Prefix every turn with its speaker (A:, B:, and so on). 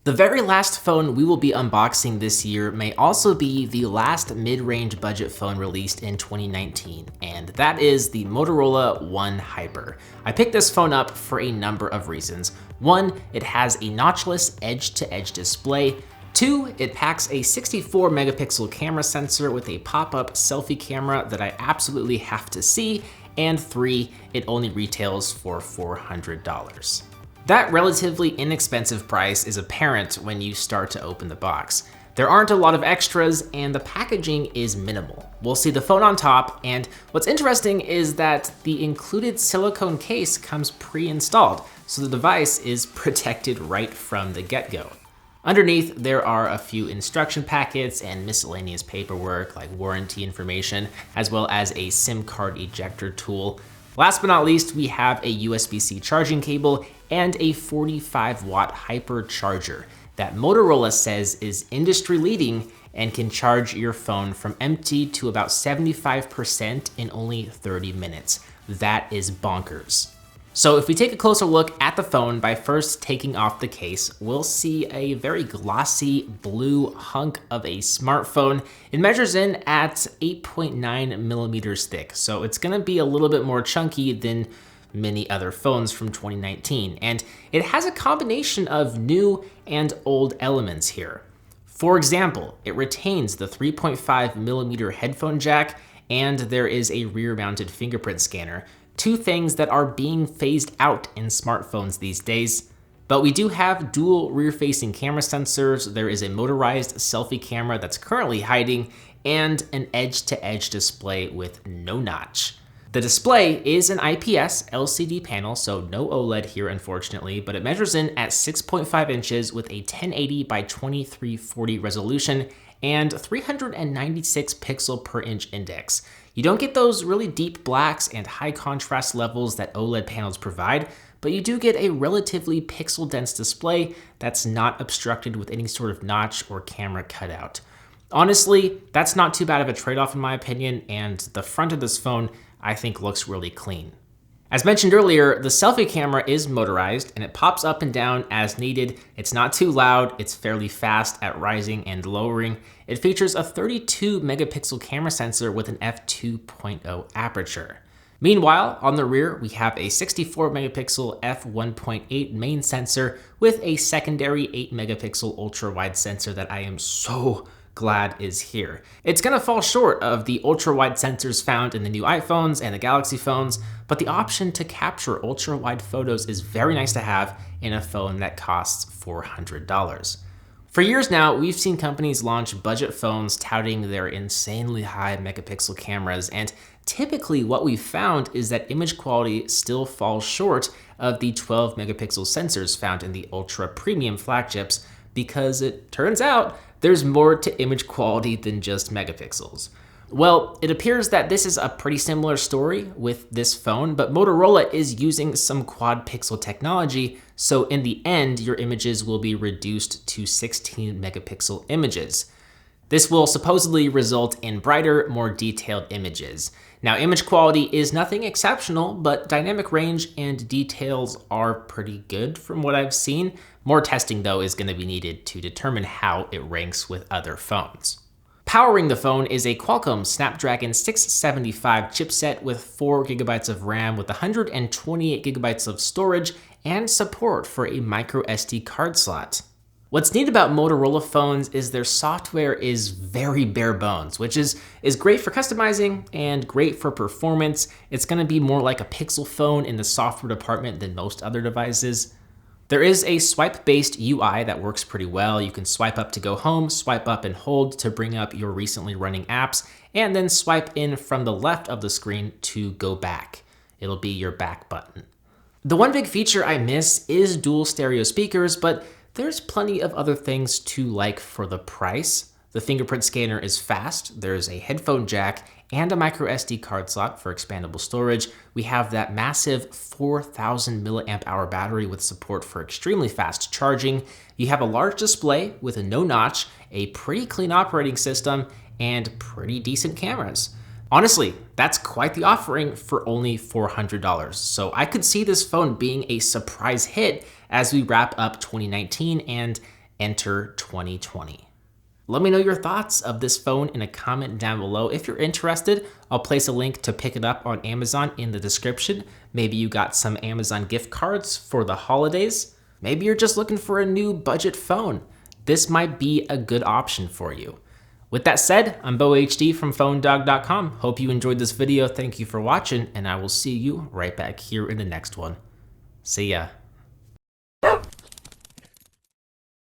A: The very last phone we will be unboxing this year may also be the last mid-range budget phone released in 2019, and that is the Motorola One Hyper. I picked this phone up for a number of reasons. One, it has a notchless edge-to-edge display. Two, it packs a 64 megapixel camera sensor with a pop-up selfie camera that I absolutely have to see. And three, it only retails for $400. That relatively inexpensive price is apparent when you start to open the box. There aren't a lot of extras and the packaging is minimal. We'll see the phone on top, and what's interesting is that the included silicone case comes pre-installed, so the device is protected right from the get-go. Underneath, there are a few instruction packets and miscellaneous paperwork like warranty information, as well as a SIM card ejector tool. Last but not least, we have a USB-C charging cable and a 45-watt hyper charger that Motorola says is industry-leading and can charge your phone from empty to about 75% in only 30 minutes. That is bonkers. So if we take a closer look at the phone by first taking off the case, we'll see a very glossy blue hunk of a smartphone. It measures in at 8.9 millimeters thick, so it's gonna be a little bit more chunky than many other phones from 2019. And it has a combination of new and old elements here. For example, it retains the 3.5 millimeter headphone jack, and there is a rear-mounted fingerprint scanner. Two things that are being phased out in smartphones these days. But we do have dual rear-facing camera sensors, there is a motorized selfie camera that's currently hiding, and an edge-to-edge display with no notch. The display is an IPS LCD panel, so no OLED here unfortunately, but it measures in at 6.5 inches with a 1080 by 2340 resolution and 396 pixel per inch index. You don't get those really deep blacks and high contrast levels that OLED panels provide, but you do get a relatively pixel dense display that's not obstructed with any sort of notch or camera cutout. Honestly, that's not too bad of a trade-off in my opinion, and the front of this phone I think looks really clean. As mentioned earlier, the selfie camera is motorized and it pops up and down as needed. It's not too loud, it's fairly fast at rising and lowering. It features a 32 megapixel camera sensor with an f2.0 aperture. Meanwhile, on the rear, we have a 64 megapixel f1.8 main sensor with a secondary 8 megapixel ultra-wide sensor that I am so glad is here. It's gonna fall short of the ultra-wide sensors found in the new iPhones and the Galaxy phones, but the option to capture ultra-wide photos is very nice to have in a phone that costs $400. For years now, we've seen companies launch budget phones touting their insanely high megapixel cameras, and typically what we've found is that image quality still falls short of the 12 megapixel sensors found in the ultra premium flagships, because it turns out there's more to image quality than just megapixels. Well, it appears that this is a pretty similar story with this phone, but Motorola is using some quad pixel technology, so in the end, your images will be reduced to 16 megapixel images. This will supposedly result in brighter, more detailed images. Now, image quality is nothing exceptional, but dynamic range and details are pretty good from what I've seen. More testing, though, is going to be needed to determine how it ranks with other phones. Powering the phone is a Qualcomm Snapdragon 675 chipset with 4 gigabytes of RAM with 128 gigabytes of storage and support for a micro SD card slot. What's neat about Motorola phones is their software is very bare bones, which is great for customizing and great for performance. It's gonna be more like a Pixel phone in the software department than most other devices. There is a swipe-based UI that works pretty well. You can swipe up to go home, swipe up and hold to bring up your recently running apps, and then swipe in from the left of the screen to go back. It'll be your back button. The one big feature I miss is dual stereo speakers, but there's plenty of other things to like for the price. The fingerprint scanner is fast, there's a headphone jack, and a micro SD card slot for expandable storage. We have that massive 4,000 milliamp hour battery with support for extremely fast charging. You have a large display with a no notch, a pretty clean operating system, and pretty decent cameras. Honestly, that's quite the offering for only $400. So I could see this phone being a surprise hit as we wrap up 2019 and enter 2020. Let me know your thoughts of this phone in a comment down below. If you're interested, I'll place a link to pick it up on Amazon in the description. Maybe you got some Amazon gift cards for the holidays. Maybe you're just looking for a new budget phone. This might be a good option for you. With that said, I'm BoHD from PhoneDog.com. Hope you enjoyed this video. Thank you for watching, and I will see you right back here in the next one. See ya.